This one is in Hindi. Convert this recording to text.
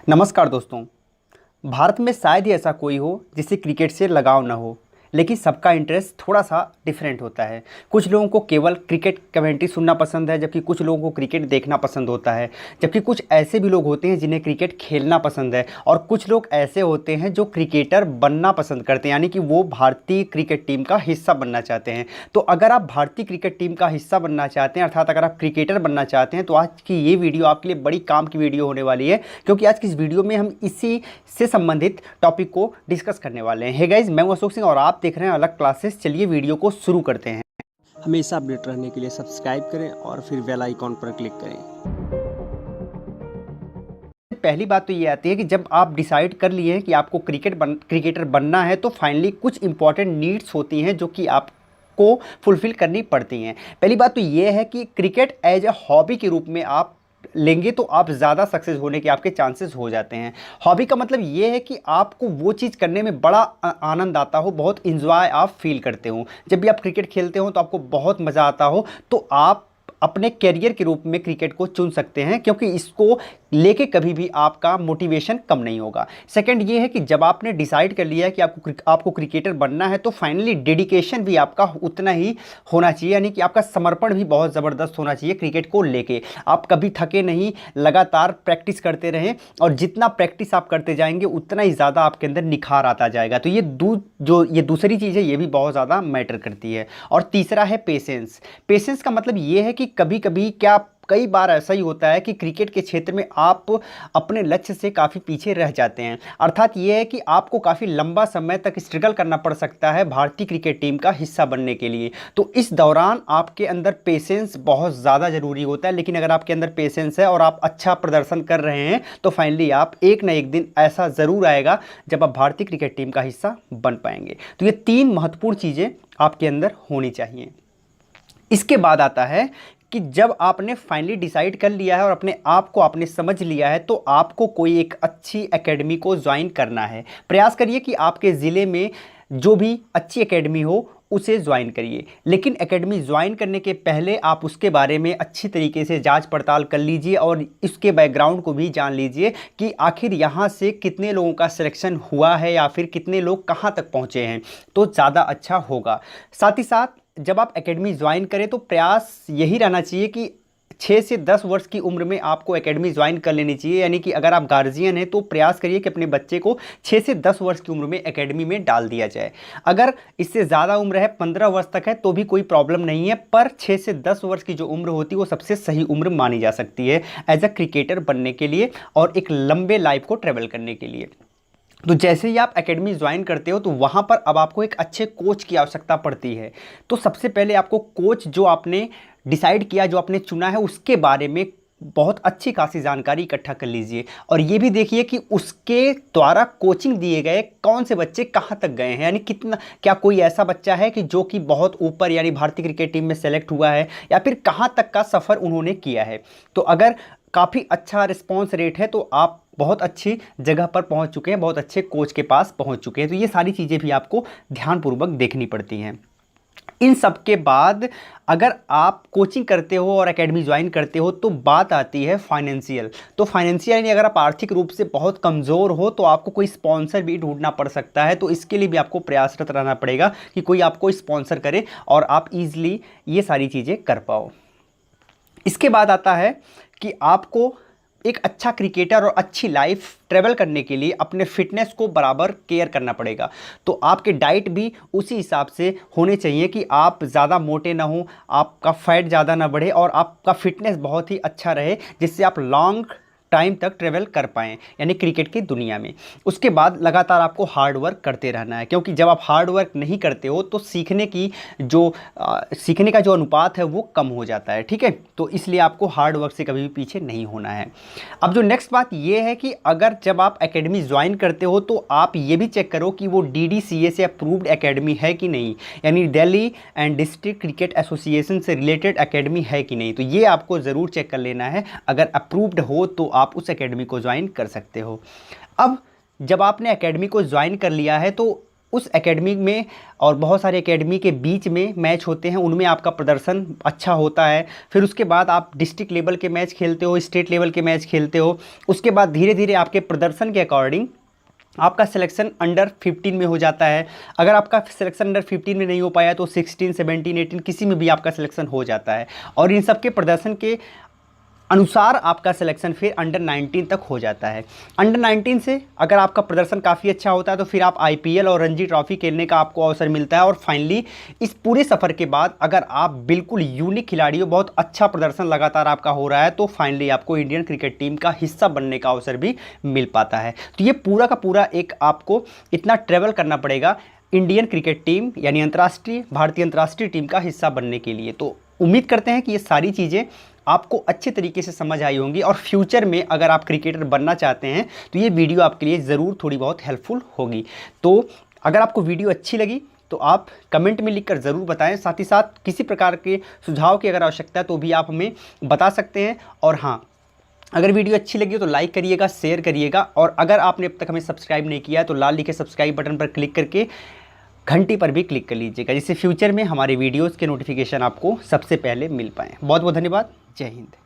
नमस्कार दोस्तों। भारत में शायद ही ऐसा कोई हो जिसे क्रिकेट से लगाव न हो, लेकिन सबका इंटरेस्ट थोड़ा सा डिफरेंट होता है। कुछ लोगों को केवल क्रिकेट कमेंट्री सुनना पसंद है, जबकि कुछ लोगों को क्रिकेट देखना पसंद होता है। जबकि कुछ ऐसे भी लोग होते हैं जिन्हें क्रिकेट खेलना पसंद है, और कुछ लोग ऐसे होते हैं जो क्रिकेटर बनना पसंद करते हैं, यानी कि वो भारतीय क्रिकेट टीम का हिस्सा बनना चाहते हैं। तो अगर आप भारतीय क्रिकेट टीम का हिस्सा बनना चाहते हैं, अर्थात अगर आप क्रिकेटर बनना चाहते हैं, तो आज की ये वीडियो आपके लिए बड़ी काम की वीडियो होने वाली है, क्योंकि आज की इस वीडियो में हम इसी से संबंधित टॉपिक को डिस्कस करने वाले हैं। हे गाइस, मैं हूं अशोक सिंह और आप देख रहे हैं अलग क्लासेस। चलिए वीडियो को शुरू करते हैं। हमेशा अपडेट रहने के लिए सब्सक्राइब करें और फिर बेल आइकॉन पर क्लिक करें। पहली बात तो ये आती है कि जब आप डिसाइड कर लिए हैं कि आपको क्रिकेटर बनना है, तो फाइनली कुछ इंपॉर्टेंट नीड्स होती हैं जो कि आपको फुलफिल करनी पड़ती हैं। पहली बात तो ये है कि क्रिकेट एज ए हॉबी के रूप में आप लेंगे तो आप ज़्यादा सक्सेस होने के आपके चांसेस हो जाते हैं। हॉबी का मतलब ये है कि आपको वो चीज़ करने में बड़ा आनंद आता हो, बहुत इंजॉय आप फील करते हो। जब भी आप क्रिकेट खेलते हो तो आपको बहुत मज़ा आता हो, तो आप अपने कैरियर के रूप में क्रिकेट को चुन सकते हैं, क्योंकि इसको लेके कभी भी आपका मोटिवेशन कम नहीं होगा। सेकंड ये है कि जब आपने डिसाइड कर लिया है कि आपको क्रिकेटर बनना है, तो फाइनली डेडिकेशन भी आपका उतना ही होना चाहिए, यानी कि आपका समर्पण भी बहुत ज़बरदस्त होना चाहिए क्रिकेट को लेके। आप कभी थके नहीं, लगातार प्रैक्टिस करते रहें, और जितना प्रैक्टिस आप करते जाएंगे उतना ही ज़्यादा आपके अंदर निखार आता जाएगा। तो ये दूसरी चीज़ है, ये भी बहुत ज़्यादा मैटर करती है। और तीसरा है पेशेंस। पेशेंस का मतलब ये है कि कभी कभी कई बार ऐसा ही होता है कि क्रिकेट के क्षेत्र में आप अपने लक्ष्य से काफ़ी पीछे रह जाते हैं। अर्थात ये है कि आपको काफ़ी लंबा समय तक स्ट्रगल करना पड़ सकता है भारतीय क्रिकेट टीम का हिस्सा बनने के लिए। तो इस दौरान आपके अंदर पेशेंस बहुत ज़्यादा ज़रूरी होता है। लेकिन अगर आपके अंदर पेशेंस है और आप अच्छा प्रदर्शन कर रहे हैं, तो फाइनली आप एक ना एक दिन ऐसा ज़रूर आएगा जब आप भारतीय क्रिकेट टीम का हिस्सा बन पाएंगे। तो ये तीन महत्वपूर्ण चीज़ें आपके अंदर होनी चाहिए। इसके बाद आता है कि जब आपने फाइनली डिसाइड कर लिया है और अपने आप को आपने समझ लिया है, तो आपको कोई एक अच्छी एकेडमी को ज्वाइन करना है। प्रयास करिए कि आपके ज़िले में जो भी अच्छी एकेडमी हो उसे ज्वाइन करिए। लेकिन एकेडमी ज्वाइन करने के पहले आप उसके बारे में अच्छी तरीके से जांच पड़ताल कर लीजिए, और इसके बैकग्राउंड को भी जान लीजिए कि आखिर यहाँ से कितने लोगों का सिलेक्शन हुआ है, या फिर कितने लोग कहाँ तक पहुँचे हैं, तो ज़्यादा अच्छा होगा। साथ ही साथ जब आप एकेडमी ज्वाइन करें, तो प्रयास यही रहना चाहिए कि 6 से 10 वर्ष की उम्र में आपको एकेडमी ज्वाइन कर लेनी चाहिए। यानी कि अगर आप गार्जियन हैं, तो प्रयास करिए कि अपने बच्चे को 6 से 10 वर्ष की उम्र में एकेडमी में डाल दिया जाए। अगर इससे ज़्यादा उम्र है, 15 वर्ष तक है, तो भी कोई प्रॉब्लम नहीं है, पर 6 से 10 वर्ष की जो उम्र होती है वो सबसे सही उम्र मानी जा सकती है एज अ क्रिकेटर बनने के लिए और एक लंबे लाइफ को ट्रेवल करने के लिए। तो जैसे ही आप एकेडमी ज्वाइन करते हो, तो वहाँ पर अब आपको एक अच्छे कोच की आवश्यकता पड़ती है। तो सबसे पहले आपको कोच जो आपने डिसाइड किया, जो आपने चुना है, उसके बारे में बहुत अच्छी खासी जानकारी इकट्ठा कर लीजिए, और ये भी देखिए कि उसके द्वारा कोचिंग दिए गए कौन से बच्चे कहाँ तक गए हैं। यानी क्या कोई ऐसा बच्चा है कि जो कि बहुत ऊपर यानी भारतीय क्रिकेट टीम में सेलेक्ट हुआ है, या फिर कहाँ तक का सफ़र उन्होंने किया है। तो अगर काफ़ी अच्छा रिस्पॉन्स रेट है, तो आप बहुत अच्छी जगह पर पहुंच चुके हैं, बहुत अच्छे कोच के पास पहुंच चुके हैं। तो ये सारी चीज़ें भी आपको ध्यानपूर्वक देखनी पड़ती हैं। इन सब के बाद अगर आप कोचिंग करते हो और एकेडमी ज्वाइन करते हो, तो बात आती है फाइनेंशियल। तो फाइनेंशियल यानी अगर आप आर्थिक रूप से बहुत कमज़ोर हो, तो आपको कोई स्पॉन्सर भी ढूंढना पड़ सकता है। तो इसके लिए भी आपको प्रयासरत रहना पड़ेगा कि कोई आपको स्पॉन्सर करे और आप ईजिली ये सारी चीज़ें कर पाओ। इसके बाद आता है कि आपको एक अच्छा क्रिकेटर और अच्छी लाइफ ट्रेवल करने के लिए अपने फिटनेस को बराबर केयर करना पड़ेगा। तो आपके डाइट भी उसी हिसाब से होने चाहिए कि आप ज़्यादा मोटे ना हो, आपका फैट ज़्यादा ना बढ़े, और आपका फिटनेस बहुत ही अच्छा रहे, जिससे आप लॉन्ग टाइम तक ट्रेवल कर पाएँ यानी क्रिकेट की दुनिया में। उसके बाद लगातार आपको हार्ड वर्क करते रहना है, क्योंकि जब आप हार्ड वर्क नहीं करते हो, तो सीखने का जो अनुपात है वो कम हो जाता है। ठीक है, तो इसलिए आपको हार्ड वर्क से कभी भी पीछे नहीं होना है। अब जो नेक्स्ट बात ये है कि अगर जब आप एकेडमी ज्वाइन करते हो, तो आप ये भी चेक करो कि वो DDCA से अप्रूव्ड एकेडमी है कि नहीं, यानी Delhi and district cricket association से रिलेटेड एकेडमी है कि नहीं। तो ये आपको ज़रूर चेक कर लेना है। अगर अप्रूव्ड हो, तो आप उस एकेडमी को ज्वाइन कर सकते हो। अब जब आपने एकेडमी को ज्वाइन कर लिया है, तो उस एकेडमी में और बहुत सारे एकेडमी के बीच में मैच होते हैं, उनमें आपका प्रदर्शन अच्छा होता है। फिर उसके बाद आप डिस्ट्रिक्ट लेवल के मैच खेलते हो, स्टेट लेवल के मैच खेलते हो। उसके बाद धीरे धीरे आपके प्रदर्शन के अकॉर्डिंग आपका सिलेक्शन अंडर 15 में हो जाता है। अगर आपका सिलेक्शन अंडर 15 में नहीं हो पाया तो 16, 17, 18 किसी में भी आपका सिलेक्शन हो जाता है। और इन सब के प्रदर्शन के अनुसार आपका सिलेक्शन फिर अंडर 19 तक हो जाता है। अंडर 19 से अगर आपका प्रदर्शन काफ़ी अच्छा होता है तो फिर आप आईपीएल और रणजी ट्रॉफी खेलने का आपको अवसर मिलता है। और फाइनली इस पूरे सफ़र के बाद अगर आप बिल्कुल यूनिक खिलाड़ी हो, बहुत अच्छा प्रदर्शन लगातार आपका हो रहा है, तो फाइनली आपको इंडियन क्रिकेट टीम का हिस्सा बनने का अवसर भी मिल पाता है। तो ये पूरा का पूरा एक आपको इतना ट्रैवल करना पड़ेगा इंडियन क्रिकेट टीम यानी अंतर्राष्ट्रीय भारतीय अंतर्राष्ट्रीय टीम का हिस्सा बनने के लिए। तो उम्मीद करते हैं कि ये सारी चीज़ें आपको अच्छे तरीके से समझ आई होंगी और फ्यूचर में अगर आप क्रिकेटर बनना चाहते हैं तो ये वीडियो आपके लिए ज़रूर थोड़ी बहुत हेल्पफुल होगी। तो अगर आपको वीडियो अच्छी लगी तो आप कमेंट में लिखकर ज़रूर बताएं। साथ ही साथ किसी प्रकार के सुझाव की अगर आवश्यकता है तो भी आप हमें बता सकते हैं। और हाँ, अगर वीडियो अच्छी लगी हो तो लाइक करिएगा, शेयर करिएगा, और अगर आपने अब तक हमें सब्सक्राइब नहीं किया है तो लाल लिखे सब्सक्राइब बटन पर क्लिक करके घंटी पर भी क्लिक कर लीजिएगा, जिससे फ्यूचर में हमारे वीडियोज़ के नोटिफिकेशन आपको सबसे पहले मिल पाएँ। बहुत बहुत धन्यवाद। जय हिंद।